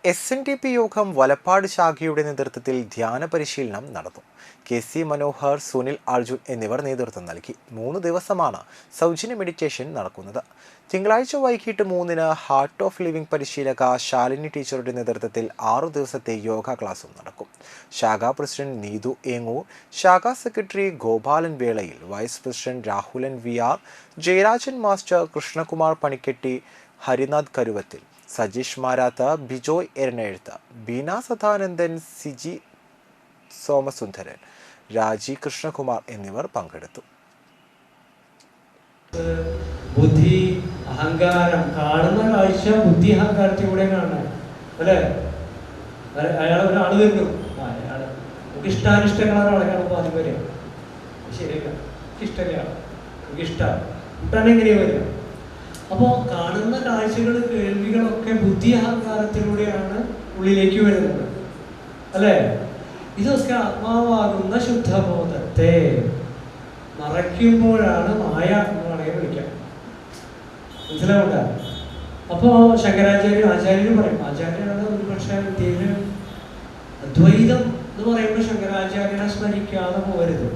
SNDP യോഗം വലപ്പാട് ശാഖയുടെ നേതൃത്വത്തിൽ ധ്യാന പരിശീലനം നടന്നു. KC മനോഹർ, സുനിൽ അർജുൻ എന്നിവർ നേതൃത്വം നൽകി. 3 ദിവസമാണ് സൗജന്യ മെഡിറ്റേഷൻ നടക്കുന്നത്. തിങ്കളാഴ്ച വൈകിട്ട് 3-ന് ഹാർട്ട് ഓഫ് ലിവിംഗ് പരിശീലക ശാലിനി ടീച്ചറുടെ നേതൃത്വത്തിൽ 6 ദിവസത്തെ യോഗ ക്ലാസും നടക്കും. ശാഖാ പ്രസിഡന്റ് നീതു ഏങ്ങൂർ, ശാഖാ സെക്രട്ടറി ഗോപാലൻ വേളയിൽ, vice president Rahulan VR, Jayarajan master, Krishnakumar Panikketti, Harinath Karuvathil, Sajeesh Marath, Bijoy Eranezhuth, Beena Sadanandan, Siji Somasundaran, Raji Krishnakumar എന്നിവർ പങ്കെടുത്തു. ബുദ്ധി അഹങ്കാരം കാണുന്ന കാഴ്ച ബുദ്ധി അഹങ്കാരത്തിലൂടെ കാണാൻ അല്ലേ? അയാൾ ഒരാൾ വരുന്നു, അയാൾ നമുക്ക് ഇഷ്ടാനിഷ്ടങ്ങളാണ് കാണുമ്പോൾ ആദ്യം വരിക. ശരിയല്ല, ഇഷ്ടമില്ല, നമുക്ക് ഇഷ്ടമാണ് കൂട്ടാൻ എങ്ങനെയാ വരിക? അപ്പോൾ കാണുന്ന കാഴ്ചകൾ കേൾവികളൊക്കെ ബുദ്ധി അഹങ്കാരത്തിലൂടെയാണ് ഉള്ളിലേക്ക് വരുന്നത് അല്ലേ? ഇതൊക്കെ ആത്മാവാകുന്ന ശുദ്ധബോധത്തെ മറയ്ക്കുമ്പോഴാണ് മായ എന്ന് വേണമെങ്കിൽ വിളിക്കാം. മനസ്സിലാവണ്ട? അപ്പോൾ ആചാര്യർ പറയും, ആചാര്യനാണ് ഒരുപക്ഷെ വിദ്യയിൽ അദ്വൈതം എന്ന് പറയുമ്പോൾ ശങ്കരാചാര്യനെ സ്മരിക്കാതെ പോകരുത്.